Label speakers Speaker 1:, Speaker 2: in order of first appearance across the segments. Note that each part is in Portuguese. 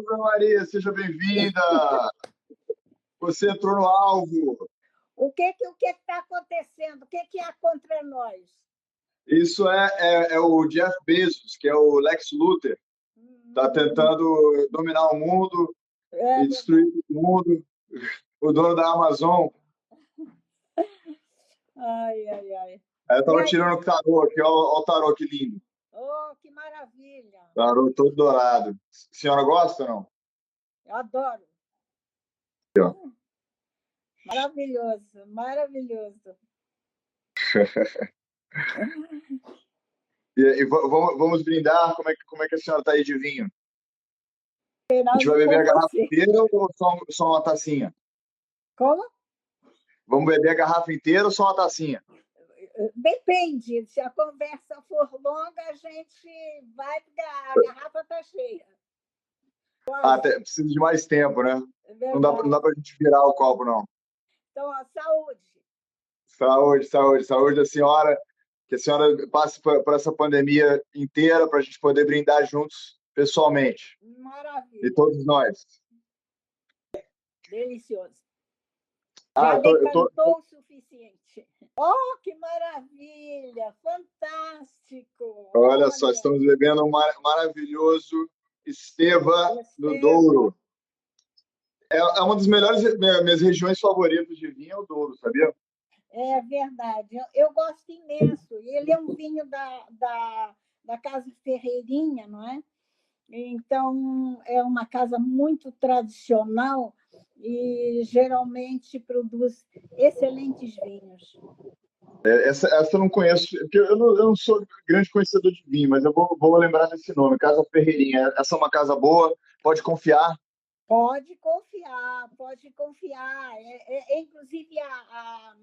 Speaker 1: Dona Maria, seja bem-vinda. Você entrou no alvo.
Speaker 2: O que está acontecendo? O que há contra nós?
Speaker 1: Isso é o Jeff Bezos, que é o Lex Luthor. Está tentando dominar o mundo
Speaker 2: É
Speaker 1: e destruir
Speaker 2: verdade.
Speaker 1: o mundo. O dono da Amazon.
Speaker 2: Ai, ai, ai.
Speaker 1: Eu
Speaker 2: E
Speaker 1: estava
Speaker 2: aí?
Speaker 1: tirando o tarô aqui. Olha o tarô, que lindo.
Speaker 2: Oh, que maravilha!
Speaker 1: Tarô todo dourado. A senhora gosta ou não?
Speaker 2: Eu adoro.
Speaker 1: Aqui, ó.
Speaker 2: Maravilhoso, maravilhoso.
Speaker 1: Vamos brindar. Como é que a senhora está aí de vinho? A gente vai
Speaker 2: Esperando
Speaker 1: beber
Speaker 2: por
Speaker 1: a garrafa
Speaker 2: você.
Speaker 1: inteira ou só uma tacinha?
Speaker 2: Como?
Speaker 1: Vamos beber a garrafa inteira ou só uma tacinha?
Speaker 2: Depende. Se a conversa for longa, a gente vai, porque a garrafa está cheia.
Speaker 1: Precisa de mais tempo, né?
Speaker 2: É
Speaker 1: Não dá
Speaker 2: verdade.
Speaker 1: pra gente virar o copo, não.
Speaker 2: Então, ó, saúde.
Speaker 1: Saúde, saúde, saúde da senhora. Que a senhora passe por essa pandemia inteira para a gente poder brindar juntos pessoalmente. E
Speaker 2: Maravilha.
Speaker 1: todos nós.
Speaker 2: Delicioso. Já decantou o suficiente. Oh, que maravilha! Fantástico!
Speaker 1: Olha só,
Speaker 2: Olha,
Speaker 1: estamos bebendo um maravilhoso Esteva do
Speaker 2: Esteva.
Speaker 1: Douro. É uma das melhores minhas regiões favoritas de vinho, é o Douro, sabia?
Speaker 2: É verdade. Eu gosto imenso. Ele é um vinho da Casa Ferreirinha, não é? Então, é uma casa muito tradicional e geralmente produz excelentes vinhos.
Speaker 1: Essa eu não conheço, porque eu não sou grande conhecedor de vinho, mas eu vou lembrar desse nome, Casa Ferreirinha. Essa é uma casa boa, pode confiar.
Speaker 2: Pode confiar, pode confiar. Inclusive, a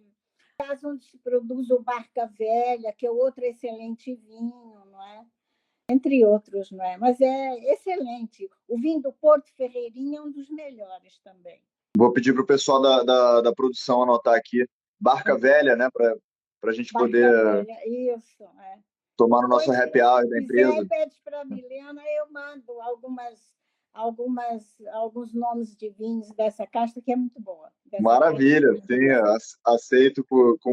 Speaker 2: casa onde se produz o Barca Velha, que é outro excelente vinho, não é? Entre outros, não é? Mas é excelente. O vinho do Porto Ferreirinha é um dos melhores também.
Speaker 1: Vou pedir para o pessoal da produção anotar aqui. Barca Velha, né? Para a gente
Speaker 2: Barca
Speaker 1: poder
Speaker 2: Velha, isso. É.
Speaker 1: tomar no nosso
Speaker 2: Depois,
Speaker 1: happy
Speaker 2: se
Speaker 1: hour da
Speaker 2: quiser,
Speaker 1: empresa.
Speaker 2: pede para a Milena, eu mando alguns nomes de vinhos dessa casta, que é muito boa.
Speaker 1: Maravilha, sim, aceito com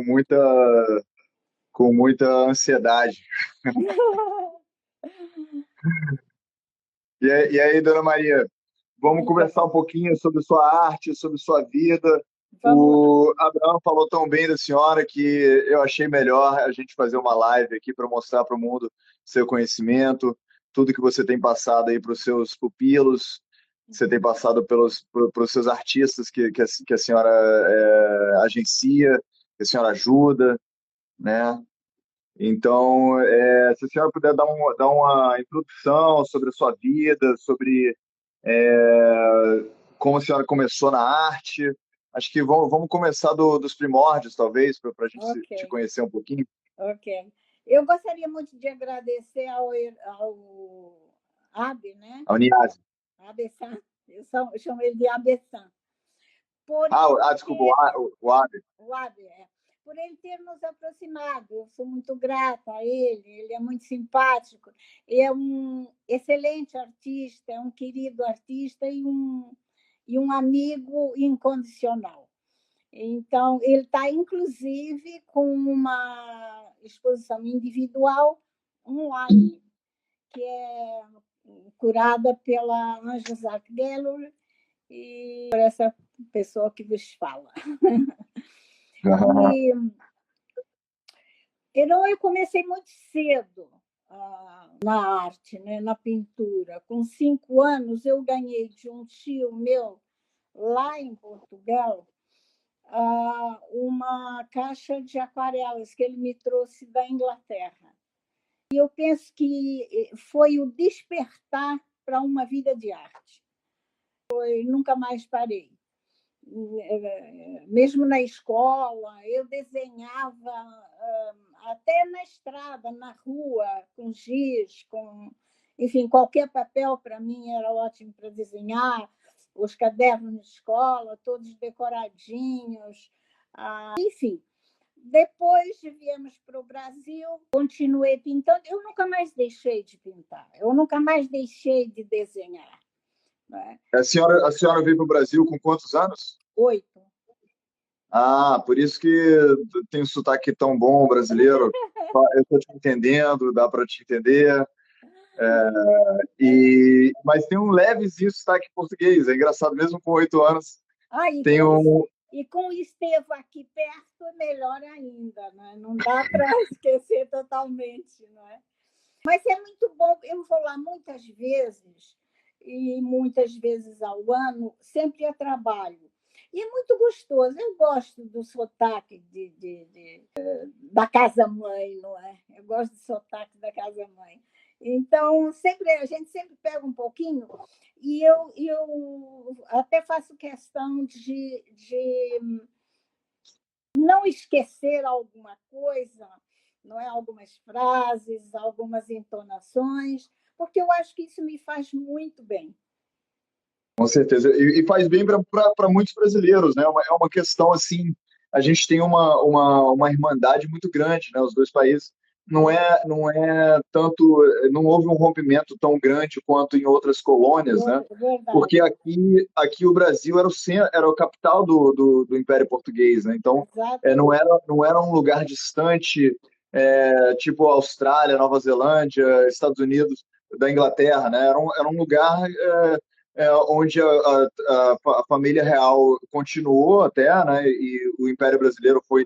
Speaker 1: muita ansiedade. E aí, Dona Maria, vamos
Speaker 2: Diga,
Speaker 1: conversar um pouquinho sobre sua arte, sobre sua vida.
Speaker 2: vamos lá.
Speaker 1: O Abraão falou tão bem da senhora que eu achei melhor a gente fazer uma live aqui para mostrar para o mundo seu conhecimento, tudo que você tem passado aí para os seus pupilos, que você tem passado pelos seus artistas que a senhora agencia, que a senhora ajuda, né? Então, se a senhora puder dar uma introdução sobre a sua vida, sobre como a senhora começou na arte. Acho que vamos começar dos primórdios, talvez, para a gente te
Speaker 2: Ok,
Speaker 1: conhecer um pouquinho.
Speaker 2: ok. Eu gostaria muito de agradecer ao Abe, né?
Speaker 1: A Uniase.
Speaker 2: Abe-san. Eu chamo ele de Abe-san. Por ele
Speaker 1: Desculpa,
Speaker 2: ter
Speaker 1: o Abe.
Speaker 2: o Abe, por ele ter nos aproximado. Eu sou muito grata a ele, ele é muito simpático, é um excelente artista, é um querido artista e um amigo incondicional. Então, ele está, inclusive, com uma exposição individual online, que é curada pela Anjos Art Gallery e por essa pessoa que vos fala. E então, eu comecei muito cedo na arte, né, na pintura. Com 5 anos, eu ganhei de um tio meu, lá em Portugal, uma caixa de aquarelas que ele me trouxe da Inglaterra. E eu penso que foi o despertar para uma vida de arte. Nunca mais parei. Mesmo na escola, eu desenhava até na estrada, na rua, com giz, enfim, qualquer papel para mim era ótimo para desenhar, os cadernos de escola, todos decoradinhos, enfim. Depois viemos para o Brasil, continuei pintando, eu nunca mais deixei de pintar, eu nunca mais deixei de desenhar. né?
Speaker 1: A senhora veio para o Brasil com quantos anos?
Speaker 2: 8.
Speaker 1: Ah, por isso que tem um sotaque tão bom brasileiro. Eu estou te entendendo, dá para te entender. Mas tem um levezinho sotaque português. É engraçado, mesmo com 8 anos,
Speaker 2: Ah,
Speaker 1: tem um.
Speaker 2: e com o Estevão aqui perto é melhor ainda, né? Não dá para esquecer totalmente, não é? Mas é muito bom, eu vou lá muitas vezes, e muitas vezes ao ano, sempre a trabalho. E é muito gostoso, eu gosto do sotaque da casa-mãe, não é? Eu gosto do sotaque da casa-mãe. Então, a gente sempre pega um pouquinho, e eu até faço questão de não esquecer alguma coisa, não é? Algumas frases, algumas entonações, porque eu acho que isso me faz muito bem.
Speaker 1: Com certeza. E faz bem para muitos brasileiros, né? É uma questão assim. A gente tem uma irmandade muito grande, né? Os dois países. Não é tanto. Não houve um rompimento tão grande quanto em outras colônias, né?
Speaker 2: Verdade,
Speaker 1: Porque aqui o Brasil era era o capital do Império Português, né? Então, não
Speaker 2: exatamente.
Speaker 1: era um lugar distante, tipo Austrália, Nova Zelândia, Estados Unidos, da Inglaterra, né? Era um lugar onde a família real continuou até, né? E o Império Brasileiro foi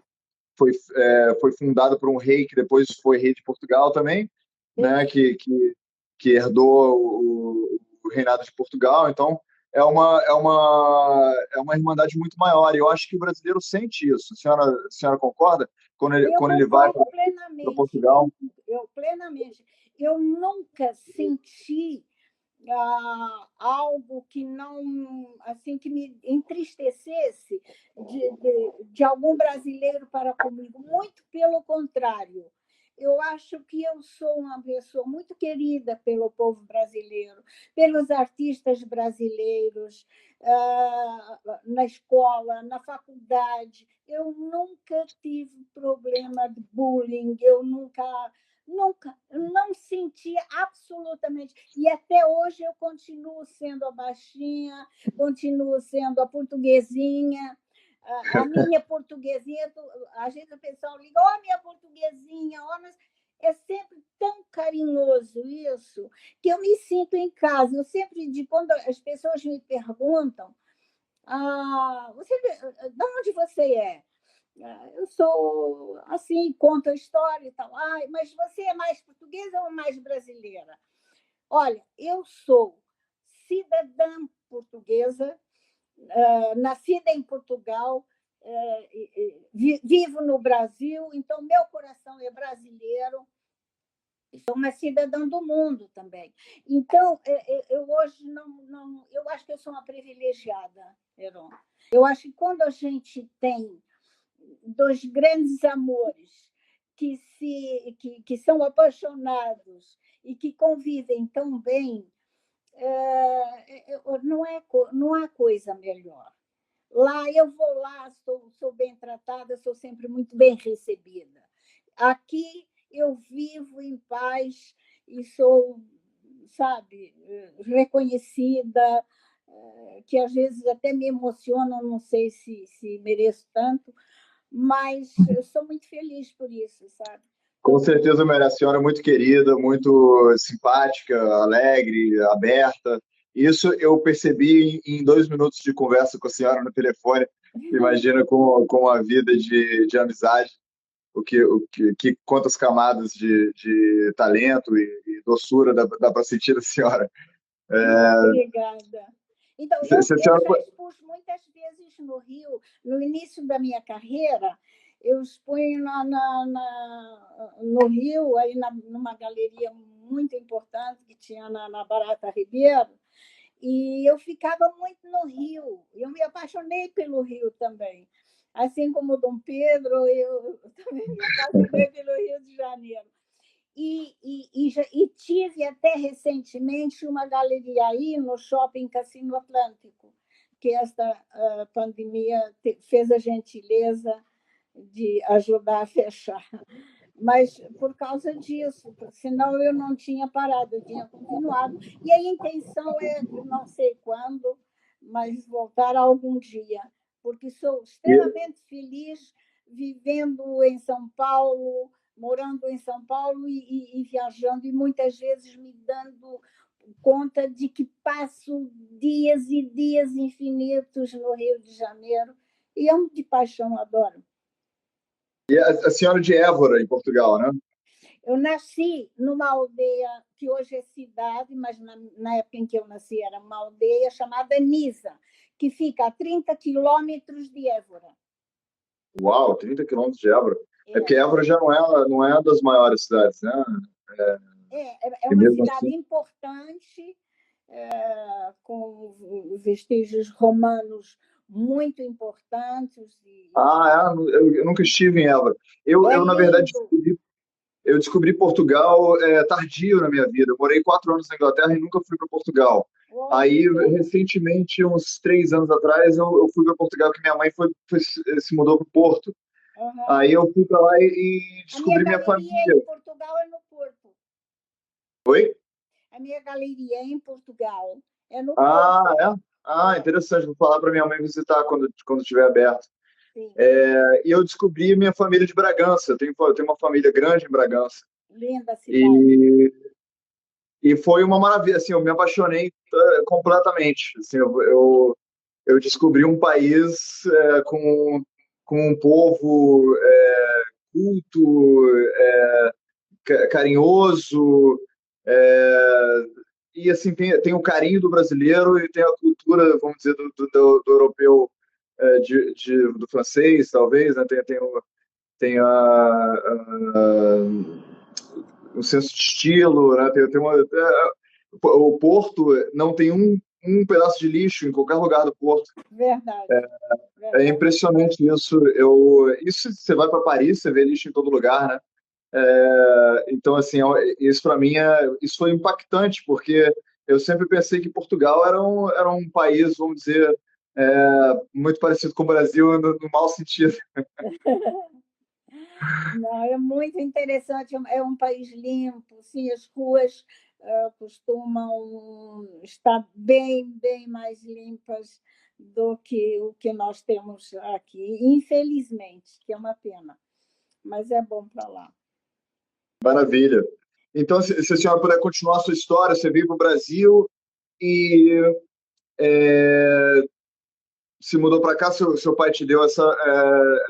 Speaker 1: fundado por um rei que depois foi rei de Portugal também, né? Que herdou o reinado de Portugal. Então é uma irmandade muito maior. E eu acho que o brasileiro sente isso. A senhora concorda
Speaker 2: Eu
Speaker 1: quando ele vai
Speaker 2: concordo
Speaker 1: para
Speaker 2: plenamente.
Speaker 1: Portugal?
Speaker 2: Eu plenamente. Eu nunca senti algo que não, assim, que me entristecesse de algum brasileiro para comigo. Muito pelo contrário. Eu acho que eu sou uma pessoa muito querida pelo povo brasileiro, pelos artistas brasileiros, na escola, na faculdade. Eu nunca tive problema de bullying, eu nunca, não senti absolutamente. E até hoje eu continuo sendo a baixinha, continuo sendo a portuguesinha. A minha portuguesinha, às vezes o pessoal liga, ó, minha portuguesinha, ó, mas é sempre tão carinhoso isso, que eu me sinto em casa. Eu sempre, quando as pessoas me perguntam, de onde você é? Eu sou assim, conto a história e tal. Mas você é mais portuguesa ou mais brasileira? Olha, eu sou cidadã portuguesa, nascida em Portugal, vivo no Brasil, então meu coração é brasileiro. Sou uma cidadã do mundo também. Então, eu hoje eu acho que eu sou uma privilegiada, Heron. Eu acho que quando a gente tem dois grandes amores que são apaixonados e que convivem tão bem, não há coisa melhor. Lá eu vou lá, sou bem tratada, sou sempre muito bem recebida. Aqui eu vivo em paz e sou, sabe, reconhecida, que às vezes até me emociona, não sei se mereço tanto, mas eu sou muito feliz por isso, sabe?
Speaker 1: Com
Speaker 2: Então,
Speaker 1: certeza, Maria, a senhora é muito querida, muito simpática, alegre, aberta. Isso eu percebi em 2 minutos de conversa com a senhora no telefone. Imagina com a vida de amizade, quantas camadas de talento e doçura dá para sentir da senhora.
Speaker 2: obrigada. Então,
Speaker 1: Se a
Speaker 2: eu
Speaker 1: senhora,
Speaker 2: já expus muitas vezes no Rio, no início da minha carreira, eu expunho no Rio, aí numa galeria muito importante que tinha na Barata Ribeiro, e eu ficava muito no Rio. Eu me apaixonei pelo Rio também. Assim como o Dom Pedro, eu também me apaixonei pelo Rio de Janeiro. E tive até recentemente uma galeria aí no Shopping Cassino Atlântico, que esta pandemia fez a gentileza de ajudar a fechar. mas por causa disso, porque senão eu não tinha parado, eu tinha continuado. E a intenção é, não sei quando, mas voltar algum dia, porque sou extremamente feliz vivendo em São Paulo, morando em São Paulo e viajando, e muitas vezes me dando conta de que passo dias e dias infinitos no Rio de Janeiro, e amo de paixão, adoro.
Speaker 1: E a senhora de Évora, em Portugal, né?
Speaker 2: Eu nasci numa aldeia que hoje é cidade, mas na época em que eu nasci era uma aldeia chamada Nisa, que fica a 30 quilômetros de Évora.
Speaker 1: Uau, 30 quilômetros de Évora. É
Speaker 2: É,
Speaker 1: porque Évora já não é uma das maiores cidades, né?
Speaker 2: é
Speaker 1: E
Speaker 2: uma
Speaker 1: mesmo
Speaker 2: cidade
Speaker 1: assim.
Speaker 2: importante, com vestígios romanos muito importantes.
Speaker 1: Ah, é? Eu nunca estive em Évora.
Speaker 2: É
Speaker 1: Na verdade,
Speaker 2: lindo.
Speaker 1: eu descobri Portugal tardio na minha vida. Eu morei 4 anos na Inglaterra e nunca fui para Portugal.
Speaker 2: Oh, que
Speaker 1: Aí,
Speaker 2: pena.
Speaker 1: recentemente, uns 3 anos atrás, eu fui para Portugal, que minha mãe se mudou para o Porto.
Speaker 2: Uhum.
Speaker 1: Aí eu fui para lá e
Speaker 2: A minha
Speaker 1: descobri minha
Speaker 2: galeria
Speaker 1: família.
Speaker 2: em Portugal é no Porto.
Speaker 1: Oi?
Speaker 2: A minha galeria em Portugal é no
Speaker 1: Ah,
Speaker 2: Porto.
Speaker 1: é? Ah,
Speaker 2: É,
Speaker 1: interessante. Vou falar para minha mãe visitar quando estiver aberto.
Speaker 2: sim.
Speaker 1: E eu descobri minha família de Bragança. Eu tenho uma família grande em Bragança.
Speaker 2: Linda cidade.
Speaker 1: E, e foi uma maravilha. Assim, eu me apaixonei completamente. Assim, eu descobri um país com um povo culto, carinhoso, é, e assim tem o carinho do brasileiro e tem a cultura, vamos dizer, do europeu, do francês, talvez, né? Tem um senso de estilo, né? O Porto não tem um pedaço de lixo em qualquer lugar do Porto.
Speaker 2: Verdade,
Speaker 1: É
Speaker 2: verdade.
Speaker 1: impressionante isso. Isso você vai para Paris, você vê lixo em todo lugar, né? Então, assim, isso para mim isso foi impactante, porque eu sempre pensei que Portugal era um país, vamos dizer, muito parecido com o Brasil no mau sentido.
Speaker 2: Não, é muito interessante, é um país limpo, sim, as ruas costumam estar bem, bem mais limpas do que o que nós temos aqui, infelizmente, que é uma pena, mas é bom para lá.
Speaker 1: Maravilha. Então, se a senhora puder continuar a sua história, você veio para o Brasil e é, se mudou para cá, seu pai te deu
Speaker 2: Exato,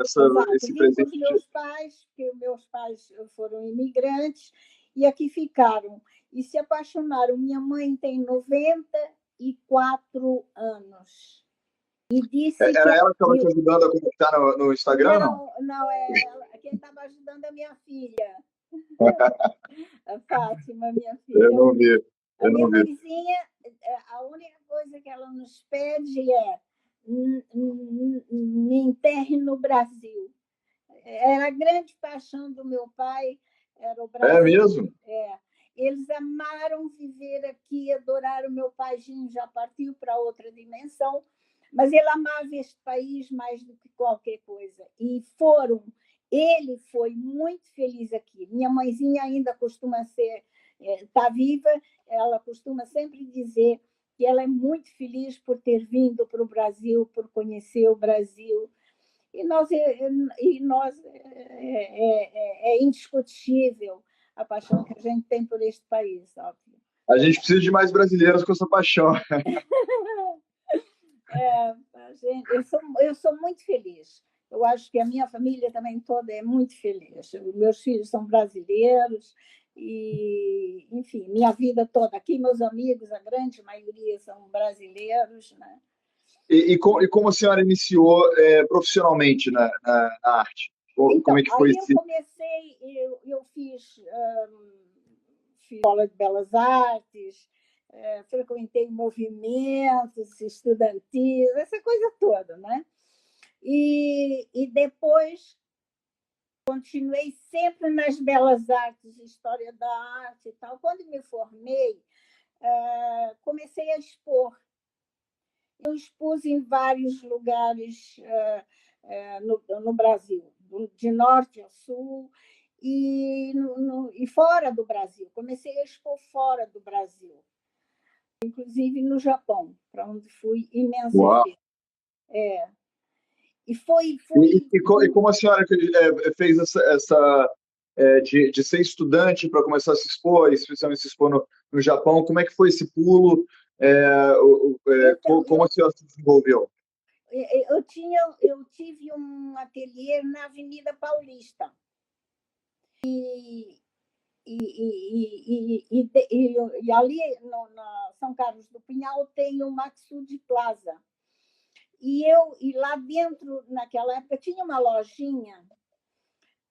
Speaker 1: esse
Speaker 2: vim com os
Speaker 1: presente de...
Speaker 2: meus pais, porque os meus pais foram imigrantes, e aqui ficaram. E se apaixonaram. Minha mãe tem 94 anos. E disse que
Speaker 1: Era ela que estava te
Speaker 2: viu.
Speaker 1: ajudando a conectar no Instagram, não?
Speaker 2: Não, não, quem estava ajudando a minha filha, a Fátima, minha
Speaker 1: Eu
Speaker 2: filha.
Speaker 1: não vi,
Speaker 2: A
Speaker 1: eu
Speaker 2: minha
Speaker 1: não vi.
Speaker 2: mãezinha, a única coisa que ela nos pede é me enterre no Brasil. Era a grande paixão do meu pai, era o
Speaker 1: É
Speaker 2: Brasil.
Speaker 1: mesmo?
Speaker 2: É. Eles amaram viver aqui, adoraram. Meu paizinho já partiu para outra dimensão, mas ele amava este país mais do que qualquer coisa. Ele foi muito feliz aqui. Minha mãezinha ainda costuma ser, está viva, ela costuma sempre dizer que ela é muito feliz por ter vindo para o Brasil, por conhecer o Brasil, e nós é indiscutível a paixão que a gente tem por este país, óbvio.
Speaker 1: A gente precisa de mais brasileiros com essa paixão.
Speaker 2: Eu sou muito feliz. Eu acho que a minha família também toda é muito feliz. Meus filhos são brasileiros e, enfim, minha vida toda aqui, meus amigos, a grande maioria são brasileiros, né?
Speaker 1: E como a senhora iniciou profissionalmente na arte? Como
Speaker 2: Então,
Speaker 1: é que foi
Speaker 2: aí eu
Speaker 1: esse...
Speaker 2: comecei, eu fiz escola de belas artes, frequentei movimentos estudantis, essa coisa toda, né? E depois continuei sempre nas belas artes, história da arte e tal. Quando me formei, comecei a expor. Eu expus em vários lugares no Brasil, de norte a sul, e fora do Brasil. Comecei a expor fora do Brasil, inclusive no Japão, para onde fui imensas
Speaker 1: Uau!
Speaker 2: vezes. E foi,
Speaker 1: E,
Speaker 2: foi
Speaker 1: e, e como a senhora fez de ser estudante para começar a se expor, especialmente se expor no Japão, como é que foi esse pulo?
Speaker 2: então,
Speaker 1: Como a senhora se desenvolveu?
Speaker 2: eu tive um ateliê na Avenida Paulista. E ali, na São Carlos do Pinhal, tem o Maxud Plaza. E lá dentro, naquela época, tinha uma lojinha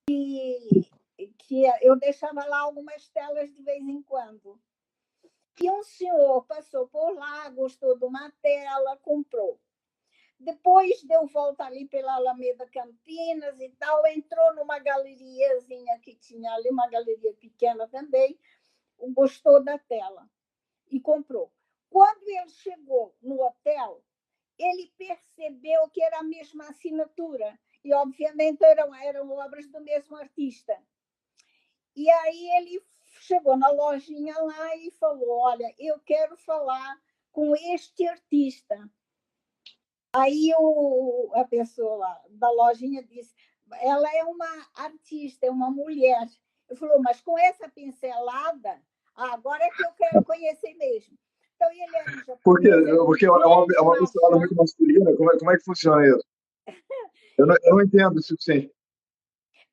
Speaker 2: que eu deixava lá algumas telas de vez em quando. E um senhor passou por lá, gostou de uma tela, comprou. Depois deu volta ali pela Alameda Campinas e tal, entrou numa galeriazinha que tinha ali, uma galeria pequena também, gostou da tela e comprou. Quando ele chegou no hotel, ele percebeu que era a mesma assinatura e, obviamente, eram obras do mesmo artista. E aí ele chegou na lojinha lá e falou: olha, eu quero falar com este artista. Aí a pessoa lá da lojinha disse: ela é uma artista, é uma mulher. Eu falou: mas com essa pincelada, agora é que eu quero conhecer mesmo. Então ele era um
Speaker 1: Por quê?
Speaker 2: japonês, era um
Speaker 1: Porque é
Speaker 2: grande
Speaker 1: uma mistura muito
Speaker 2: marchand.
Speaker 1: masculina. Como é que funciona isso? Eu não entendo o suficiente.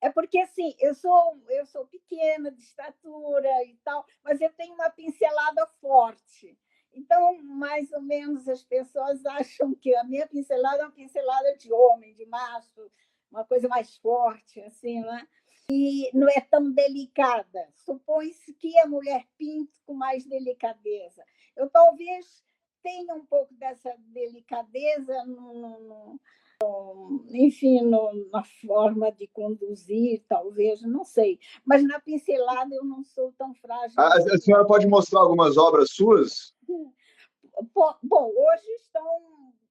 Speaker 2: É porque assim, eu sou pequena de estatura e tal, mas eu tenho uma pincelada forte. Então, mais ou menos as pessoas acham que a minha pincelada é uma pincelada de homem, de macho, uma coisa mais forte, assim, né? E não é tão delicada. Supõe-se que a mulher pinta com mais delicadeza. Eu talvez tenha um pouco dessa delicadeza enfim, na forma de conduzir, talvez, não sei. Mas na pincelada eu não sou tão frágil
Speaker 1: A,
Speaker 2: assim.
Speaker 1: a senhora pode mostrar algumas obras suas?
Speaker 2: Bom,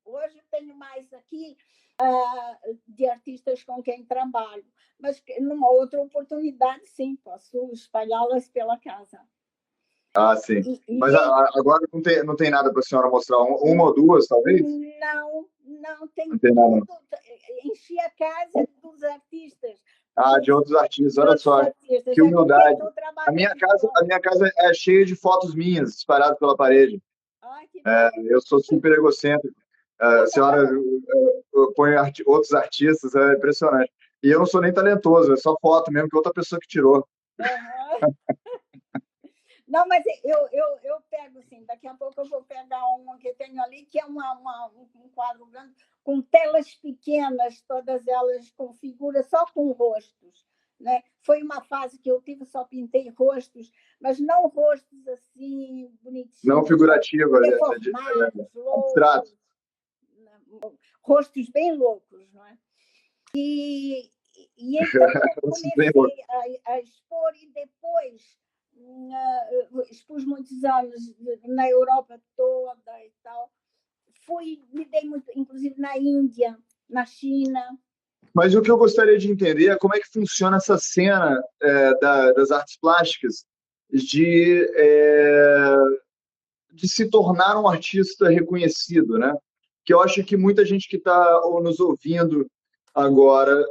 Speaker 2: hoje eu tenho mais aqui de artistas com quem trabalho, mas numa outra oportunidade, sim, posso espalhá-las pela casa.
Speaker 1: Ah, sim. Mas
Speaker 2: E
Speaker 1: agora não tem nada para a senhora mostrar. Uma ou duas, talvez?
Speaker 2: não, tem
Speaker 1: Não tem nada,
Speaker 2: tudo.
Speaker 1: não.
Speaker 2: Enchi a casa dos artistas,
Speaker 1: Ah, de outros artistas,
Speaker 2: de
Speaker 1: olha
Speaker 2: outros
Speaker 1: só.
Speaker 2: artistas,
Speaker 1: Que
Speaker 2: é com quem
Speaker 1: humildade.
Speaker 2: estou
Speaker 1: A minha
Speaker 2: trabalhando
Speaker 1: casa, a
Speaker 2: agora.
Speaker 1: minha casa é cheia de fotos minhas, espalhadas pela parede.
Speaker 2: Ai, que bom.
Speaker 1: Eu sou super egocêntrico. A senhora põe outros artistas, é impressionante. E eu não sou nem talentoso, é só foto mesmo, que outra pessoa que tirou.
Speaker 2: Uhum. Não, mas eu pego assim, daqui a pouco eu vou pegar uma que tenho ali, que é um quadro grande, com telas pequenas, todas elas com figuras, só com rostos. Né? Foi uma fase que eu tive, só pintei rostos, mas não rostos assim,
Speaker 1: Não
Speaker 2: bonitinhos, não.
Speaker 1: figurativa,
Speaker 2: Deformados,
Speaker 1: abstrato.
Speaker 2: loucos, rostos bem loucos. Não é? E então eu
Speaker 1: Bem louco.
Speaker 2: comecei a expor e depois expus muitos anos na Europa toda e tal. Me dei muito, inclusive na Índia, na China.
Speaker 1: Mas o que eu gostaria de entender é como é que funciona essa cena das artes plásticas de se tornar um artista reconhecido, né? Que eu acho que muita gente que está nos ouvindo agora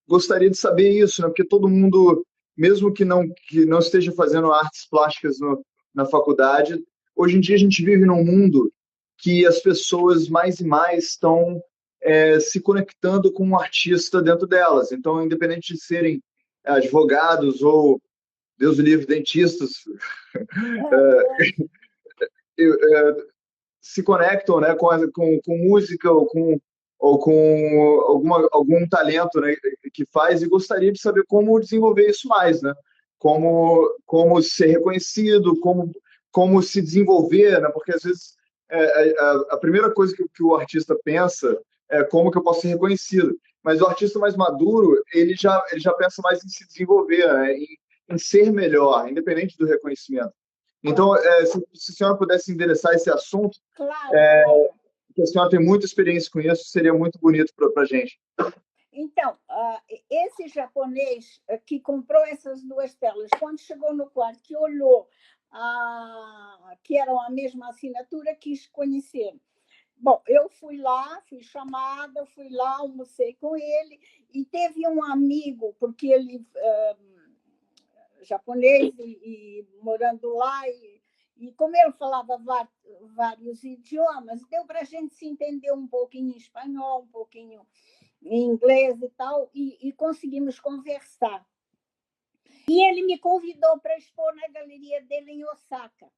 Speaker 1: gostaria de saber isso, né? Porque todo mundo, mesmo que não esteja fazendo artes plásticas na faculdade, hoje em dia a gente vive num mundo que as pessoas mais e mais estão se conectando com um artista dentro delas. Então, independente de serem advogados ou, Deus o livre, dentistas, se conectam, né, com música ou com algum talento, né, que faz e gostaria de saber como desenvolver isso mais, né? Como ser reconhecido, como se desenvolver, né? Porque às vezes a primeira coisa que o artista pensa é como que eu posso ser reconhecido. Mas o artista mais maduro, ele já pensa mais em se desenvolver, né? Em ser melhor, independente do reconhecimento. Então, se a senhora pudesse endereçar esse assunto,
Speaker 2: Claro, claro.
Speaker 1: que a senhora tem muita experiência com isso, seria muito bonito para a gente.
Speaker 2: Então, esse japonês que comprou essas duas telas, quando chegou no quarto, que olhou que eram a mesma assinatura, quis conhecer. Bom, eu fui lá, fui chamada, fui lá, almocei com ele, e teve um amigo, porque ele japonês e morando lá, e como ele falava vários idiomas, deu para a gente se entender um pouquinho em espanhol, um pouquinho em inglês e tal, e conseguimos conversar. E ele me convidou para expor na galeria dele em Osaka.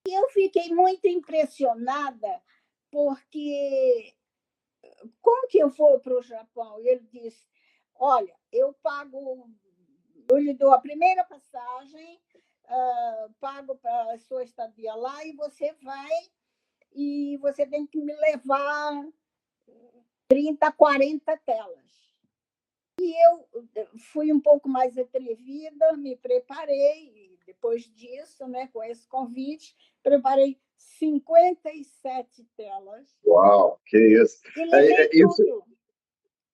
Speaker 2: E eu fiquei muito impressionada, porque como que eu vou para o Japão? E ele disse, olha, eu lhe dou a primeira passagem, pago para a sua estadia lá, e você tem que me levar 30, 40 telas. E eu fui um pouco mais atrevida, me preparei, e depois disso, né, com esse convite, preparei 57 telas.
Speaker 1: Uau, que isso.
Speaker 2: E levei tudo.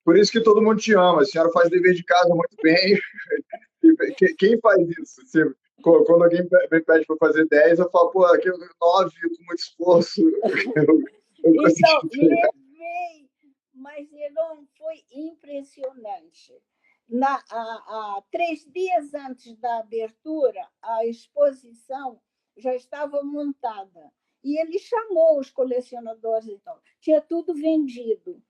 Speaker 1: Por isso que todo mundo te ama. A senhora faz dever de casa muito bem. Quem faz isso? Quando alguém me pede para fazer 10, eu falo, pô, aqui 9 com muito esforço. Eu
Speaker 2: então, levei, mas Heron, foi impressionante. 3 dias antes da abertura, a exposição já estava montada. E ele chamou os colecionadores, então. Tinha tudo vendido.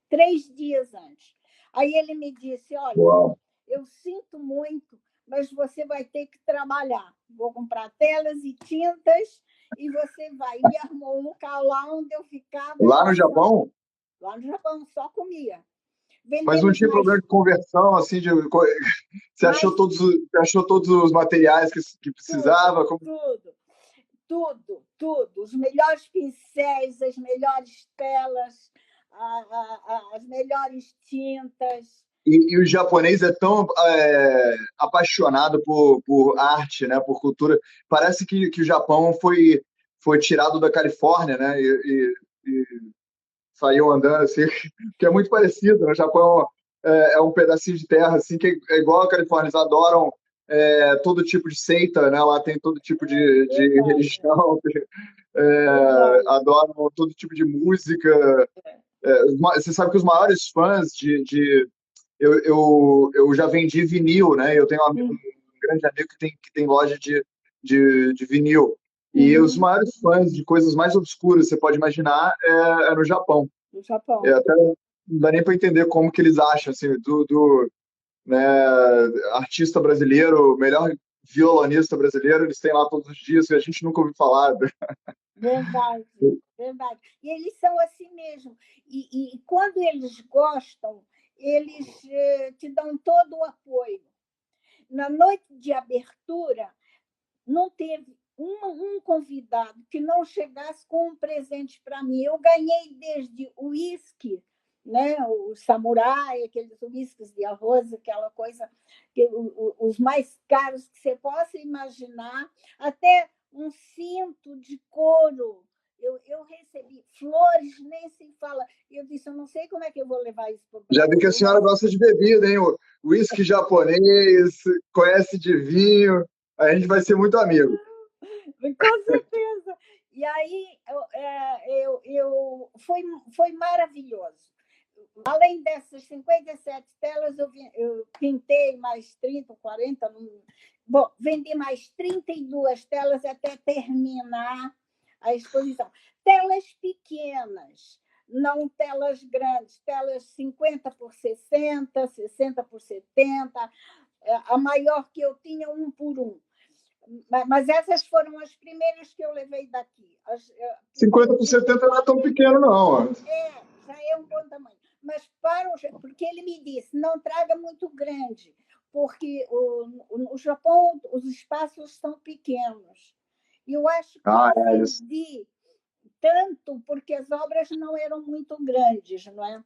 Speaker 2: 3 dias antes. Aí ele me disse, olha,
Speaker 1: Uau.
Speaker 2: Eu sinto muito, mas você vai ter que trabalhar. Vou comprar telas e tintas e você vai. Me arrumou um local lá onde eu ficava.
Speaker 1: Lá no Japão?
Speaker 2: Lá no Japão, só comia.
Speaker 1: Mas não tinha problema de conversão, assim, você achou todos os materiais que precisava?
Speaker 2: Tudo. Os melhores pincéis, as melhores telas, as melhores tintas.
Speaker 1: E o japonês é tão apaixonado por arte, né, por cultura. Parece que o Japão foi tirado da Califórnia, né, e saiu andando assim, que é muito parecido. Né? O Japão é um pedacinho de terra assim que é igual a Califórnia. Eles adoram todo tipo de seita, né? Lá tem todo tipo de religião, adoram todo tipo de música. Você sabe que os maiores fãs eu já vendi vinil, né? Eu tenho um grande amigo que tem loja de vinil. E os maiores fãs de coisas mais obscuras que você pode imaginar é no Japão.
Speaker 2: No Japão.
Speaker 1: Até não dá nem para entender como que eles acham, assim, né, artista brasileiro, melhor violonista brasileiro, eles têm lá todos os dias e a gente nunca ouviu falar.
Speaker 2: Verdade. E eles são assim mesmo. E quando eles gostam, eles te dão todo o apoio. Na noite de abertura, não teve um convidado que não chegasse com um presente para mim. Eu ganhei desde o uísque, né? O samurai, aqueles uísques de arroz, aquela coisa, os mais caros que você possa imaginar, até um cinto de couro. Eu recebi flores, nem se fala. Eu disse, eu não sei como é que eu vou levar isso para o Brasil.
Speaker 1: Já vi que a senhora gosta de bebida, hein? O uísque japonês, conhece de vinho, a gente vai ser muito amigo.
Speaker 2: Com certeza. E aí foi maravilhoso. Além dessas 57 telas, eu pintei mais 30, 40. Bom, vendi mais 32 telas até terminar a exposição. Telas pequenas, não telas grandes, telas 50 por 60, 60 por 70. A maior que eu tinha, 1 por 1. Mas essas foram as primeiras que eu levei daqui.
Speaker 1: 50 por 70 não é tão pequeno, não.
Speaker 2: Já é um bom tamanho. Mas porque ele me disse, não traga muito grande, porque no Japão os espaços são pequenos. E eu acho que eu vendi tanto porque as obras não eram muito grandes, não é?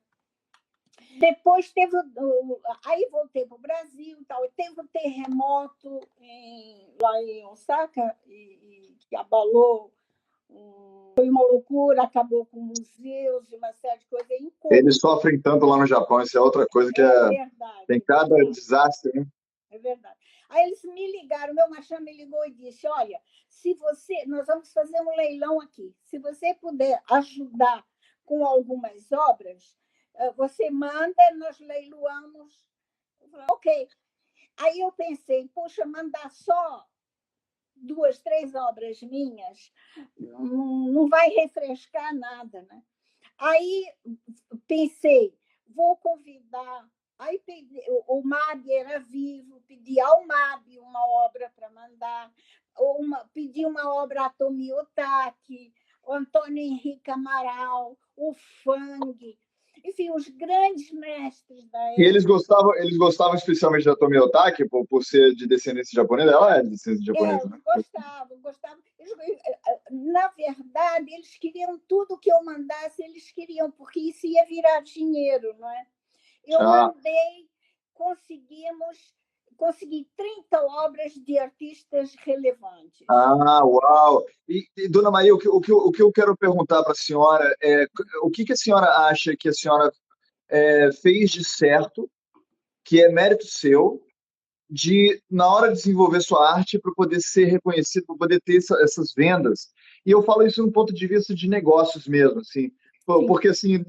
Speaker 2: Depois teve aí voltei para o Brasil, tal, teve um terremoto lá em Osaka que abalou Foi uma loucura, acabou com museus e uma série de coisas.
Speaker 1: Eles sofrem tanto lá no Japão, isso é outra coisa que
Speaker 2: Verdade,
Speaker 1: tem cada desastre, né?
Speaker 2: É verdade. Aí eles me ligaram, meu machão me ligou e disse: olha, se você, nós vamos fazer um leilão aqui. Se você puder ajudar com algumas obras, você manda, nós leiloamos. Eu falei, ok. Aí eu pensei, poxa, mandar só 2, 3 obras minhas não vai refrescar nada, né? Aí pensei, vou convidar. Aí pedi, o MAB era vivo, pedi ao MAB uma obra para mandar, pedi uma obra a Tomi Otaki, o Antônio Henrique Amaral, o Fang, enfim, os grandes mestres da
Speaker 1: E
Speaker 2: época.
Speaker 1: eles gostavam especialmente da Tomi Otaki, por ser de descendência japonesa. Ela é de descendência japonesa, né?
Speaker 2: Gostavam. Na verdade, eles queriam tudo que eu mandasse, eles queriam, porque isso ia virar dinheiro, não é? Eu mandei, consegui 30 obras de artistas relevantes.
Speaker 1: Uau! Dona Maria, o que eu quero perguntar para a senhora é o que a senhora acha que a senhora fez de certo, que é mérito seu, na hora de desenvolver sua arte, para poder ser reconhecido, para poder ter essas vendas. E eu falo isso do ponto de vista de negócios mesmo, assim, porque assim,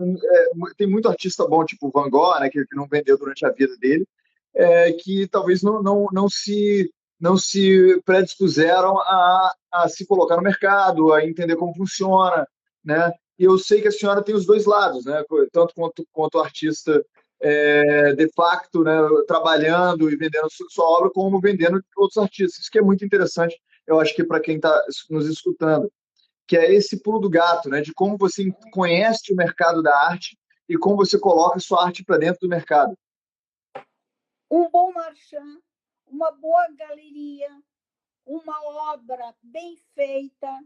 Speaker 1: tem muito artista bom, tipo Van Gogh, né, que não vendeu durante a vida dele, que talvez não se predispuseram a se colocar no mercado, a entender como funciona, né? E eu sei que a senhora tem os dois lados, né? Tanto quanto artista de facto, né, trabalhando e vendendo sua obra, como vendendo outros artistas. Isso que é muito interessante, eu acho que para quem está nos escutando, que é esse pulo do gato, né, de como você conhece o mercado da arte e como você coloca sua arte para dentro do mercado.
Speaker 2: Um bom marchand, uma boa galeria, uma obra bem feita,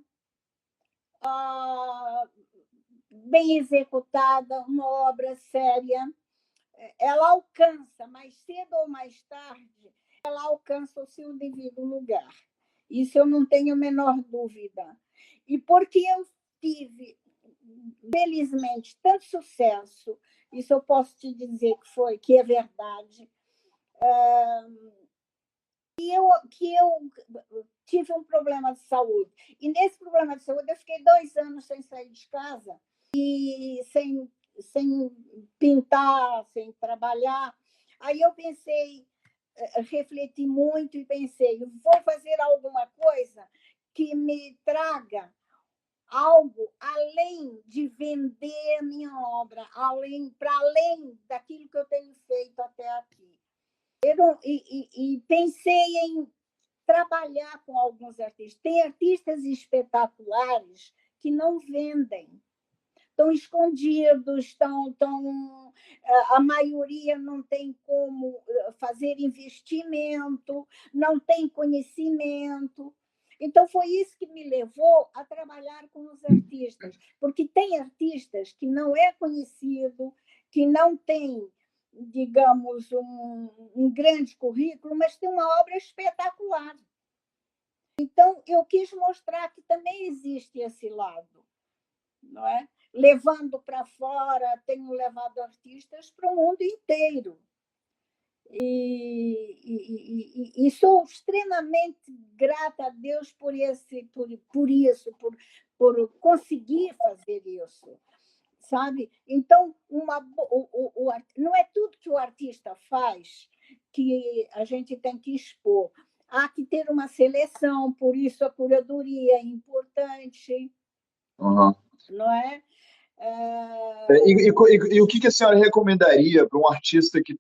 Speaker 2: bem executada, uma obra séria, ela alcança, mais cedo ou mais tarde, ela alcança o seu devido lugar. Isso eu não tenho a menor dúvida. E porque eu tive, felizmente, tanto sucesso, isso eu posso te dizer que é verdade, que eu tive um problema de saúde. E nesse problema de saúde, eu fiquei 2 anos sem sair de casa e sem pintar, sem trabalhar. Aí eu pensei, refleti muito e pensei, vou fazer alguma coisa que me traga algo além de vender a minha obra, para além daquilo que eu tenho feito até aqui. E pensei em trabalhar com alguns artistas. Tem artistas espetaculares que não vendem, estão escondidos, a maioria não tem como fazer investimento, não tem conhecimento. Então, foi isso que me levou a trabalhar com os artistas, porque tem artistas que não é conhecido, que não tem, digamos, um grande currículo, mas tem uma obra espetacular. Então, eu quis mostrar que também existe esse lado, não é? Levando para fora, tenho levado artistas para o mundo inteiro. E sou extremamente grata a Deus por isso, por conseguir fazer isso, sabe? Então, não é tudo que o artista faz que a gente tem que expor. Há que ter uma seleção, por isso a curadoria é importante, não é?
Speaker 1: E o que a senhora recomendaria para um artista que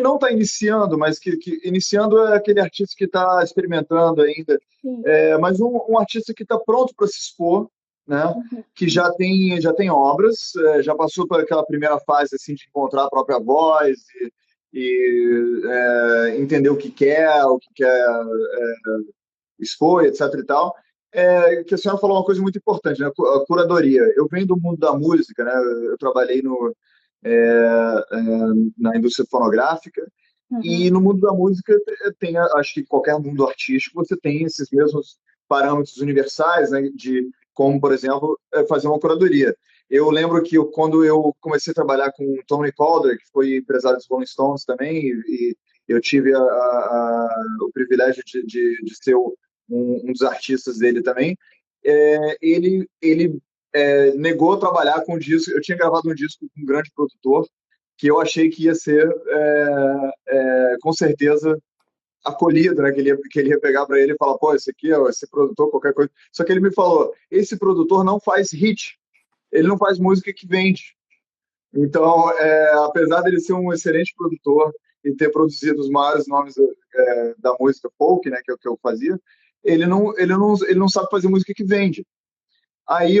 Speaker 1: não está iniciando, mas que iniciando é aquele artista que está experimentando ainda, mas um artista que está pronto para se expor, né? Que já tem obras, já passou por aquela primeira fase assim de encontrar a própria voz e entender o que quer expor, etc. e tal. Que a senhora falou uma coisa muito importante, né? A curadoria. Eu venho do mundo da música, né? Eu trabalhei na indústria fonográfica. E no mundo da música acho que qualquer mundo artístico você tem esses mesmos parâmetros universais, né, de como, por exemplo, fazer uma curadoria. Eu lembro que quando eu comecei a trabalhar com o Tony Calder, que foi empresário dos Rolling Stones também, e eu tive o privilégio de ser um dos artistas dele também, ele negou trabalhar com disco. Eu tinha gravado um disco com um grande produtor, que eu achei que ia ser, com certeza, acolhido, né? Que ele ia pegar para ele e falar, pô, esse aqui, ó, esse produtor, qualquer coisa. Só que ele me falou, esse produtor não faz hit, ele não faz música que vende. Então, apesar dele ser um excelente produtor e ter produzido os maiores nomes da música folk, né, que é o que eu fazia, ele não sabe fazer música que vende. Aí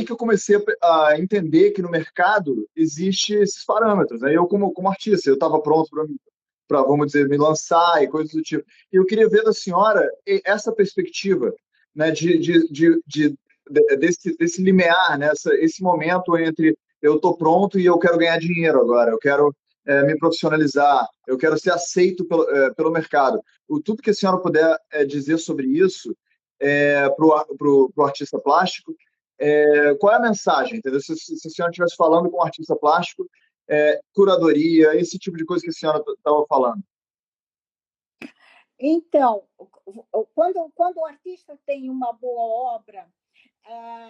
Speaker 1: que eu comecei a entender que no mercado existe esses parâmetros. Aí eu, como artista, eu estava pronto para, vamos dizer, me lançar e coisas do tipo. E eu queria ver da senhora essa perspectiva, né, desse limiar, né, esse momento entre eu estou pronto e eu quero ganhar dinheiro agora, eu quero me profissionalizar, eu quero ser aceito pelo mercado. Tudo que a senhora puder dizer sobre isso para o artista plástico, qual é a mensagem? Entendeu? Se a senhora estivesse falando com um artista plástico, curadoria, esse tipo de coisa que a senhora estava falando.
Speaker 2: Então, quando o artista tem uma boa obra,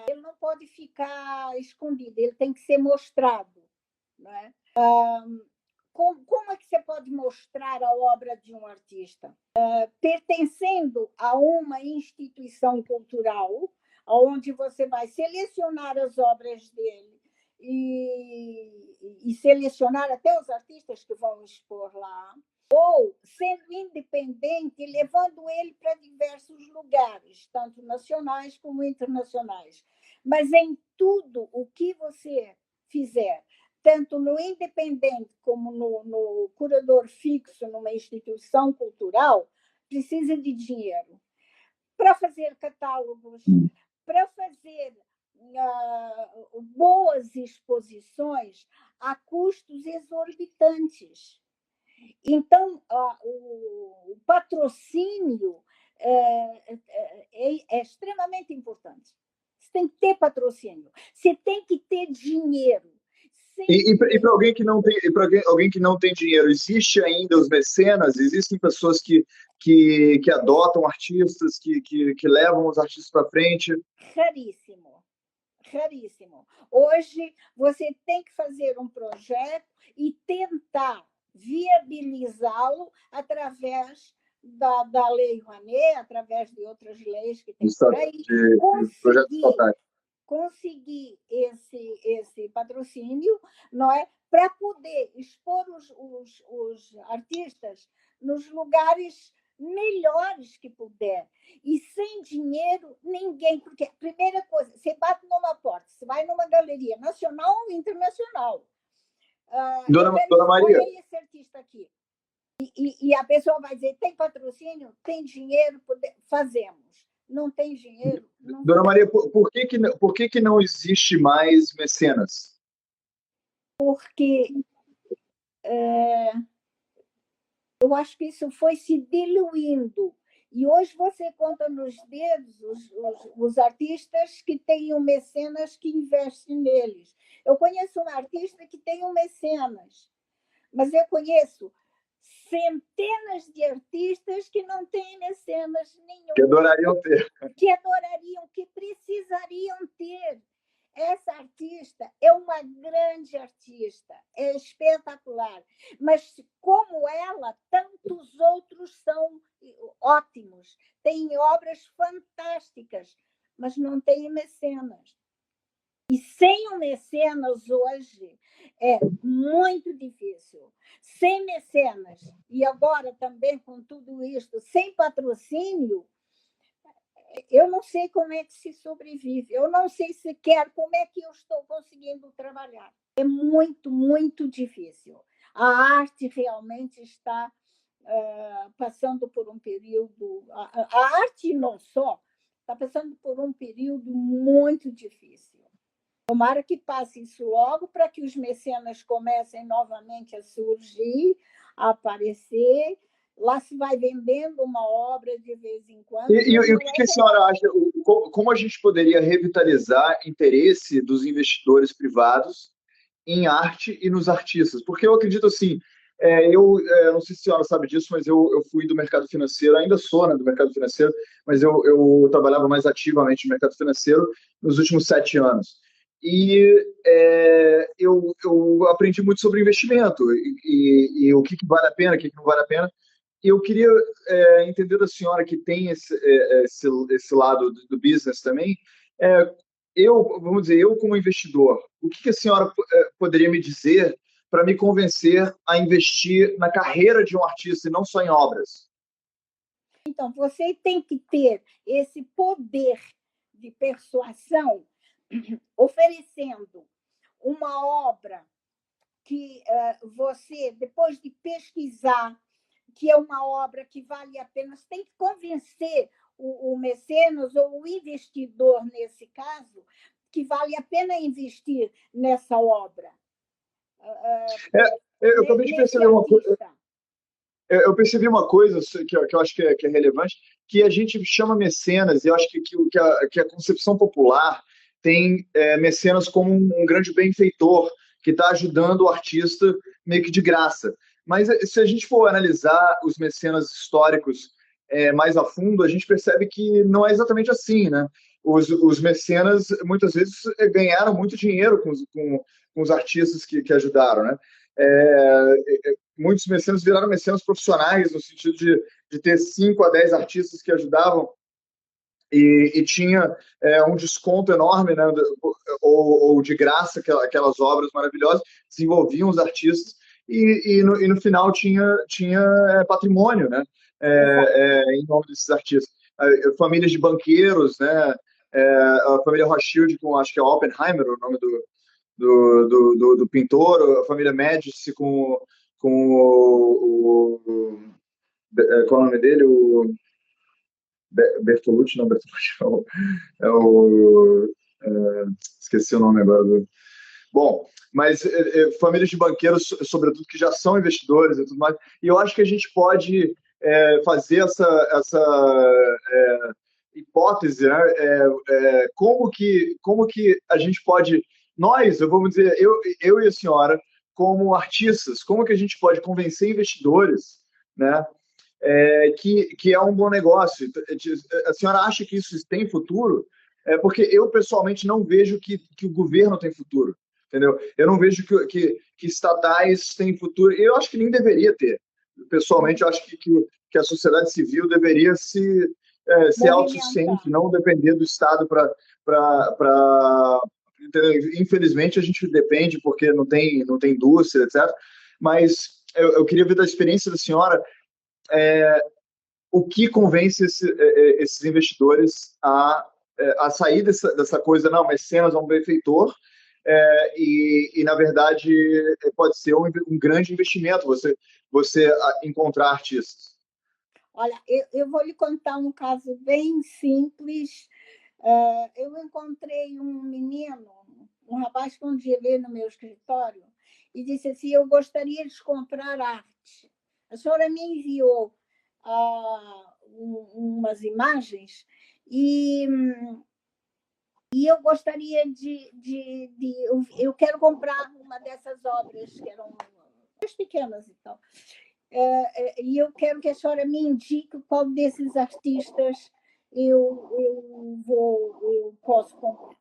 Speaker 2: ele não pode ficar escondido, ele tem que ser mostrado. Né? Como é que você pode mostrar a obra de um artista? Pertencendo a uma instituição cultural, onde você vai selecionar as obras dele e selecionar até os artistas que vão expor lá, ou sendo independente, levando ele para diversos lugares, tanto nacionais como internacionais. Mas em tudo o que você fizer, tanto no independente como no curador fixo numa instituição cultural, precisa de dinheiro para fazer catálogos, para fazer boas exposições a custos exorbitantes. Então, o patrocínio é extremamente importante. Você tem que ter patrocínio, você tem que ter dinheiro.
Speaker 1: E para alguém que não tem, alguém que não tem dinheiro, existe ainda os mecenas? Existem pessoas que adotam artistas, que levam os artistas para frente?
Speaker 2: Raríssimo, raríssimo. Hoje você tem que fazer um projeto e tentar viabilizá-lo através da Lei Rouanet, através de outras leis que tem por aí, conseguir esse patrocínio, não é, para poder expor os artistas nos lugares melhores que puder. E sem dinheiro, ninguém. Porque a primeira coisa, você bate numa porta, você vai numa galeria nacional ou internacional.
Speaker 1: Dona Maria.
Speaker 2: Olha esse artista aqui. E a pessoa vai dizer: tem patrocínio? Tem dinheiro? Fazemos. Não tem dinheiro? Não.
Speaker 1: Dona Maria, por que não existe mais mecenas?
Speaker 2: Porque eu acho que isso foi se diluindo. E hoje você conta nos dedos os artistas que têm um mecenas que investe neles. Eu conheço um artista que tem um mecenas, mas eu conheço centenas de artistas que não têm mecenas nenhum.
Speaker 1: Que adorariam ter.
Speaker 2: Que precisariam ter. Essa artista é uma grande artista, é espetacular, mas como ela, tantos outros são ótimos, têm obras fantásticas, mas não têm mecenas. E sem o mecenas hoje é muito difícil. Sem mecenas, e agora também com tudo isso, sem patrocínio, eu não sei como é que se sobrevive, eu não sei sequer como é que eu estou conseguindo trabalhar. É muito, muito difícil. A arte realmente está passando por um período... A arte não só, está passando por um período muito difícil. Tomara que passe isso logo para que os mecenas comecem novamente a surgir, a aparecer, Lá se vai vendendo uma obra de vez em quando,
Speaker 1: E o que a senhora acha? Como a gente poderia revitalizar interesse dos investidores privados em arte e nos artistas? Porque eu acredito assim, não sei se a senhora sabe disso, mas eu fui do mercado financeiro, ainda sou, né, do mercado financeiro, mas eu trabalhava mais ativamente no mercado financeiro nos últimos 7 anos. E eu aprendi muito sobre investimento e o que vale a pena, o que não vale a pena. E eu queria entender da senhora que tem esse lado do business também. É, vamos dizer, eu como investidor, o que a senhora poderia me dizer para me convencer a investir na carreira de um artista e não só em obras?
Speaker 2: Então, você tem que ter esse poder de persuasão, oferecendo uma obra que você, depois de pesquisar, que é uma obra que vale a pena, você tem que convencer o mecenas ou o investidor, nesse caso, que vale a pena investir nessa obra.
Speaker 1: Eu acabei de perceber uma coisa. Eu percebi uma coisa que eu acho que é relevante, que a gente chama mecenas, e eu acho que a concepção popular tem mecenas como um grande benfeitor, que está ajudando o artista meio que de graça. Mas se a gente for analisar os mecenas históricos mais a fundo, a gente percebe que não é exatamente assim, né? Os mecenas muitas vezes ganharam muito dinheiro com os artistas que ajudaram, né? É, muitos mecenas viraram mecenas profissionais, no sentido de ter 5 a 10 artistas que ajudavam e tinha um desconto enorme, né, ou de graça, aquelas obras maravilhosas, desenvolviam os artistas e no final tinha patrimônio, né, em nome desses artistas. Famílias de banqueiros, né, a família Rothschild, com acho que é Oppenheimer, o nome do pintor, a família Médici com qual é o nome dele? O Bertolucci, não, Bertolucci esqueci o nome agora. Bom, mas famílias de banqueiros, sobretudo, que já são investidores e tudo mais, e eu acho que a gente pode fazer essa hipótese, né? Como que a gente pode, nós, eu vamos dizer, eu e a senhora, como artistas, como que a gente pode convencer investidores, né, que é um bom negócio? A senhora acha que isso tem futuro? Porque eu, pessoalmente, não vejo que o governo tem futuro, entendeu? Eu não vejo que estatais têm futuro. Eu acho que nem deveria ter. Pessoalmente, eu acho que a sociedade civil deveria ser
Speaker 2: movimentar.
Speaker 1: autossuficiente, não depender do Estado para. Infelizmente, a gente depende porque não tem indústria, etc. Mas eu queria ver da experiência da senhora o que convence esses investidores a sair dessa coisa, não, mas cenas é um benfeitor, na verdade, pode ser um grande investimento você encontrar artistas.
Speaker 2: Olha, eu vou lhe contar um caso bem simples. Eu encontrei um menino, um rapaz que um dia veio no meu escritório e disse assim: eu gostaria de comprar arte. A senhora me enviou umas imagens e eu gostaria eu quero comprar uma dessas obras, que eram pequenas e tal. E eu quero que a senhora me indique qual desses artistas eu posso comprar.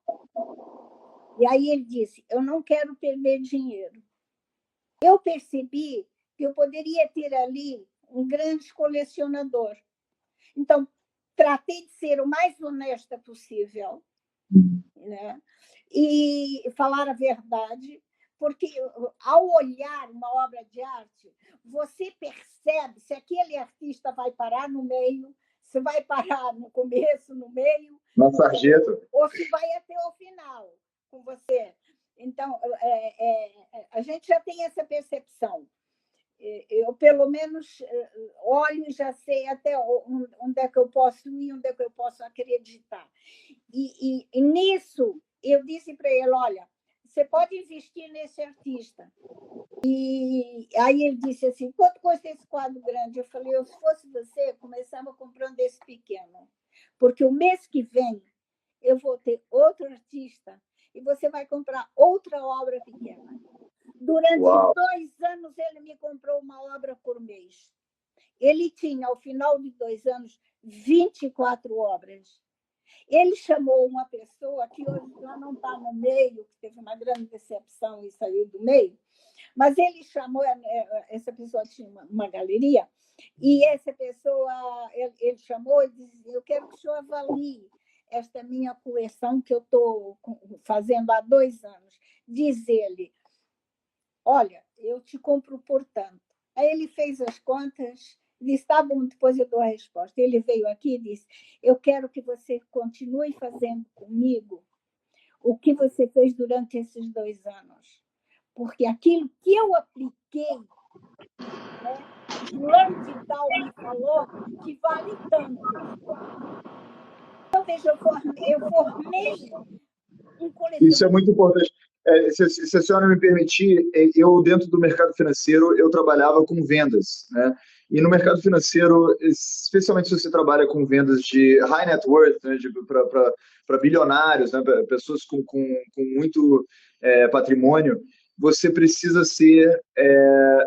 Speaker 2: E aí ele disse: eu não quero perder dinheiro. Eu percebi que eu poderia ter ali um grande colecionador. Então, tratei de ser o mais honesta possível, né? E falar a verdade, porque ao olhar uma obra de arte, você percebe se aquele artista vai parar no meio, se vai parar no começo, no meio,
Speaker 1: na sarjeta,
Speaker 2: ou se vai até o final com você. Então, a gente já tem essa percepção. Eu, pelo menos, olho e já sei até onde é que eu posso ir, onde é que eu posso acreditar. E nisso, eu disse para ele: olha, você pode investir nesse artista. E aí ele disse assim, quanto custa esse quadro grande? Eu falei, se fosse você, começava comprando esse pequeno, porque o mês que vem eu vou ter outro artista e você vai comprar outra obra pequena. Durante
Speaker 1: Uau.
Speaker 2: 2 anos, ele me comprou uma obra por mês. Ele tinha, ao final de 2 anos, 24 obras. Ele chamou uma pessoa que hoje já não está no meio, que teve uma grande decepção e saiu do meio, mas ele chamou, essa pessoa tinha uma galeria, e essa pessoa, ele chamou e disse, eu quero que o senhor avalie esta minha coleção que eu estou fazendo há 2 anos. Diz ele, olha, eu te compro por tanto. Aí ele fez as contas, disse, tá bom, depois eu dou a resposta. Ele veio aqui e disse, eu quero que você continue fazendo comigo o que você fez durante esses 2 anos. Porque aquilo que eu apliquei, né, fulano de tal me falou que vale tanto. Então, veja, eu formei um
Speaker 1: Isso é
Speaker 2: colecionador.
Speaker 1: muito importante. Se a senhora me permitir, eu, dentro do mercado financeiro, eu trabalhava com vendas, né? E no mercado financeiro, especialmente se você trabalha com vendas de high net worth, né, para bilionários, né, pessoas com muito patrimônio, você precisa ser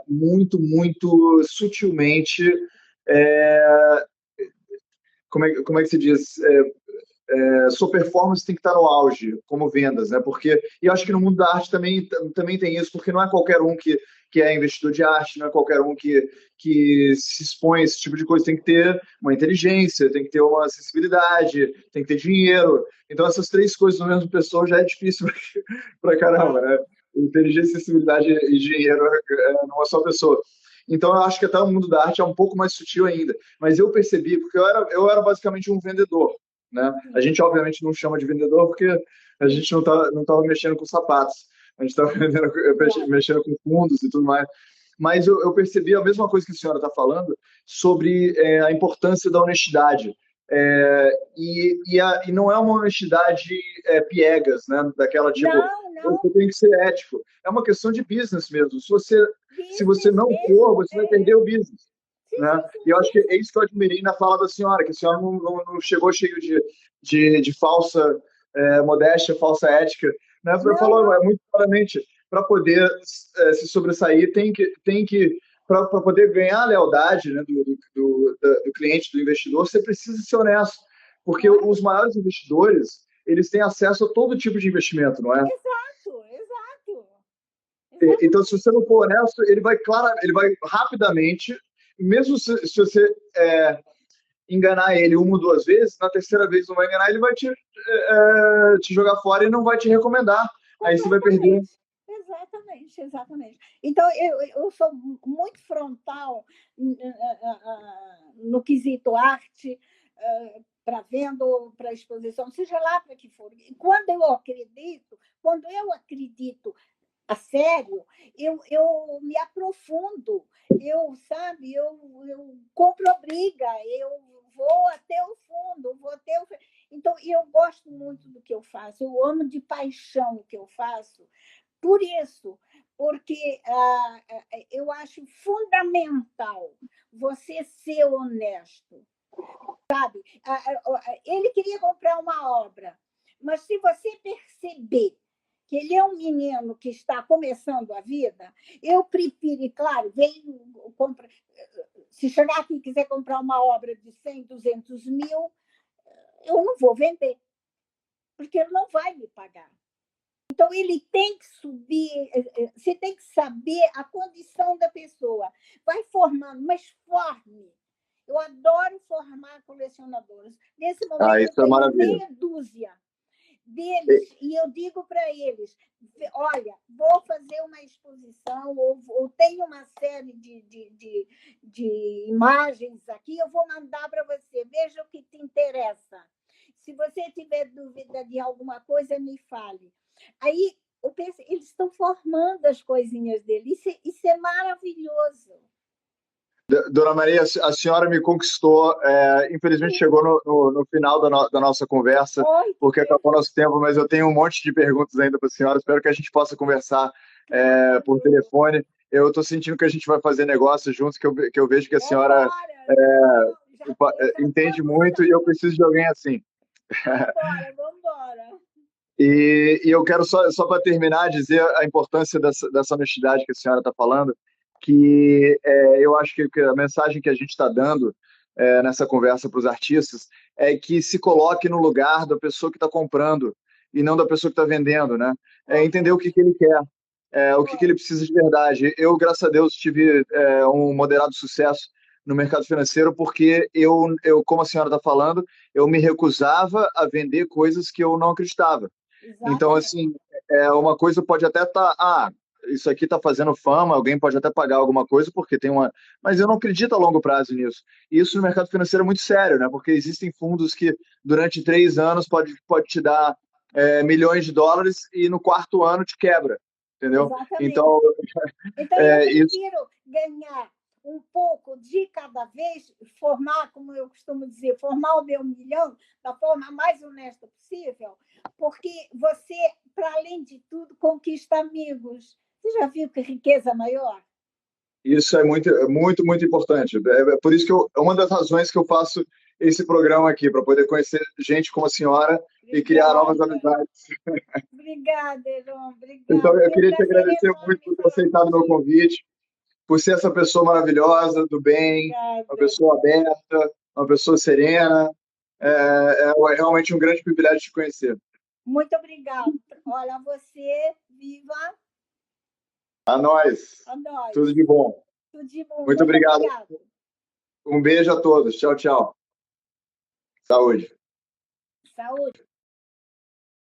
Speaker 1: muito sutilmente, é, como é que se diz? Sua performance tem que estar no auge, como vendas, né? Porque, e eu acho que no mundo da arte também tem isso, porque não é qualquer um que é investidor de arte, não é qualquer um que se expõe a esse tipo de coisa. Tem que ter uma inteligência, tem que ter uma acessibilidade, tem que ter dinheiro. Então, essas 3 coisas na mesma pessoa já é difícil pra caramba, né? Inteligência, acessibilidade e dinheiro numa só pessoa. Então, eu acho que até o mundo da arte é um pouco mais sutil ainda. Mas eu percebi, porque eu era basicamente um vendedor, né? A gente, obviamente, não chama de vendedor porque a gente não tava mexendo com sapatos, a gente estava mexendo com fundos e tudo mais. Mas eu percebi a mesma coisa que a senhora está falando sobre a importância da honestidade. E não é uma honestidade piegas, né? Daquela tipo,
Speaker 2: Não,
Speaker 1: você
Speaker 2: não,
Speaker 1: tem que ser ético. É uma questão de business mesmo. Se você
Speaker 2: business
Speaker 1: não for,
Speaker 2: mesmo.
Speaker 1: você vai perder o business,
Speaker 2: Sim,
Speaker 1: né?
Speaker 2: sim, sim,
Speaker 1: E eu acho
Speaker 2: sim,
Speaker 1: que é
Speaker 2: sim.
Speaker 1: isso que eu admirei na fala da senhora, que a senhora não chegou cheio de falsa modéstia, falsa ética, né? Você
Speaker 2: Não,
Speaker 1: falou
Speaker 2: não.
Speaker 1: muito claramente, para poder se sobressair, tem que para poder ganhar a lealdade, né, do cliente, do investidor, você precisa ser honesto, porque
Speaker 2: Claro.
Speaker 1: os maiores investidores, eles têm acesso a todo tipo de investimento, não é?
Speaker 2: Exato, exato.
Speaker 1: Então, se você
Speaker 2: Exatamente.
Speaker 1: não for honesto, ele vai rapidamente, mesmo se você enganar ele 1 ou 2 vezes, na terceira vez não vai enganar, ele vai te jogar fora e não vai te recomendar. Aí você vai perder.
Speaker 2: Completamente. Exatamente, exatamente. Então, eu sou muito frontal no quesito arte, para venda ou para exposição, seja lá para que for. E quando eu acredito a sério, eu me aprofundo, eu compro a briga, eu vou até o fundo, vou até o... Então, eu gosto muito do que eu faço, eu amo de paixão o que eu faço, por isso, porque eu acho fundamental você ser honesto. Ele queria comprar uma obra, mas se você perceber que ele é um menino que está começando a vida, eu prefiro, e claro, vem, compra, se chegar aqui e quiser comprar uma obra de 100, 200 mil, eu não vou vender, porque ele não vai me pagar. Então, ele tem que subir, você tem que saber a condição da pessoa. Vai formando, mas forme. Eu adoro formar colecionadores. Nesse
Speaker 1: Ah,
Speaker 2: momento, eu
Speaker 1: isso é
Speaker 2: tenho
Speaker 1: maravilha.
Speaker 2: meia dúzia deles, e eu digo para eles: olha, vou fazer uma exposição, ou tenho uma série de imagens aqui, eu vou mandar para você, veja o que te interessa. Se você tiver dúvida de alguma coisa, me fale. Aí eu penso, eles estão formando as coisinhas dele, isso é maravilhoso.
Speaker 1: Dona Maria, a senhora me conquistou. Infelizmente chegou no final da nossa conversa,
Speaker 2: Oi,
Speaker 1: porque acabou nosso tempo, mas eu tenho um monte de perguntas ainda para a senhora. Espero que a gente possa conversar por
Speaker 2: claro.
Speaker 1: telefone. Eu estou sentindo que a gente vai fazer negócio juntos, que eu vejo que a senhora
Speaker 2: Vambora! Não, eu já estou
Speaker 1: entende muito e eu
Speaker 2: almoçando.
Speaker 1: preciso de alguém assim.
Speaker 2: Vambora, vambora.
Speaker 1: E eu quero só para terminar dizer a importância dessa honestidade que a senhora está falando, que eu acho que a mensagem que a gente está dando nessa conversa para os artistas é que se coloque no lugar da pessoa que está comprando e não da pessoa que está vendendo, né? Entender o que ele quer, o que ele
Speaker 2: Correto.
Speaker 1: precisa de verdade. Eu, graças a Deus, tive um moderado sucesso no mercado financeiro porque como a senhora está falando, eu me recusava a vender coisas que eu não acreditava. Então,
Speaker 2: Exatamente.
Speaker 1: assim, uma coisa pode até estar, isso aqui está fazendo fama, alguém pode até pagar alguma coisa porque tem uma. Mas eu não acredito a longo prazo nisso. E isso no mercado financeiro é muito sério, né? Porque existem fundos que durante 3 anos pode te dar milhões de dólares e no quarto ano te quebra, entendeu?
Speaker 2: Exatamente.
Speaker 1: Então,
Speaker 2: Então, eu
Speaker 1: isso.
Speaker 2: prefiro ganhar um pouco de cada vez, formar, como eu costumo dizer, formar o meu milhão da forma mais honesta possível, porque você, para além de tudo, conquista amigos. Você já viu que riqueza maior?
Speaker 1: Isso é muito, muito importante. Por isso que é uma das razões que eu faço esse programa aqui, para poder conhecer gente como a senhora e criar novas
Speaker 2: Obrigada.
Speaker 1: amizades.
Speaker 2: Obrigada, Heron.
Speaker 1: Então,
Speaker 2: Obrigada.
Speaker 1: eu
Speaker 2: Foi um
Speaker 1: queria te
Speaker 2: prazer
Speaker 1: agradecer muito
Speaker 2: enorme
Speaker 1: por ter
Speaker 2: falar
Speaker 1: aceitado o meu
Speaker 2: contigo.
Speaker 1: convite, por ser essa pessoa maravilhosa, do bem, uma
Speaker 2: Obrigada.
Speaker 1: pessoa aberta, uma pessoa serena. É realmente um grande privilégio te conhecer.
Speaker 2: Muito obrigada. Olha, você, viva
Speaker 1: A nós,
Speaker 2: a nós.
Speaker 1: tudo de bom.
Speaker 2: Tudo de bom.
Speaker 1: Muito
Speaker 2: Muito
Speaker 1: obrigado.
Speaker 2: obrigada.
Speaker 1: Um beijo a todos. Tchau, tchau. Saúde.
Speaker 2: Saúde.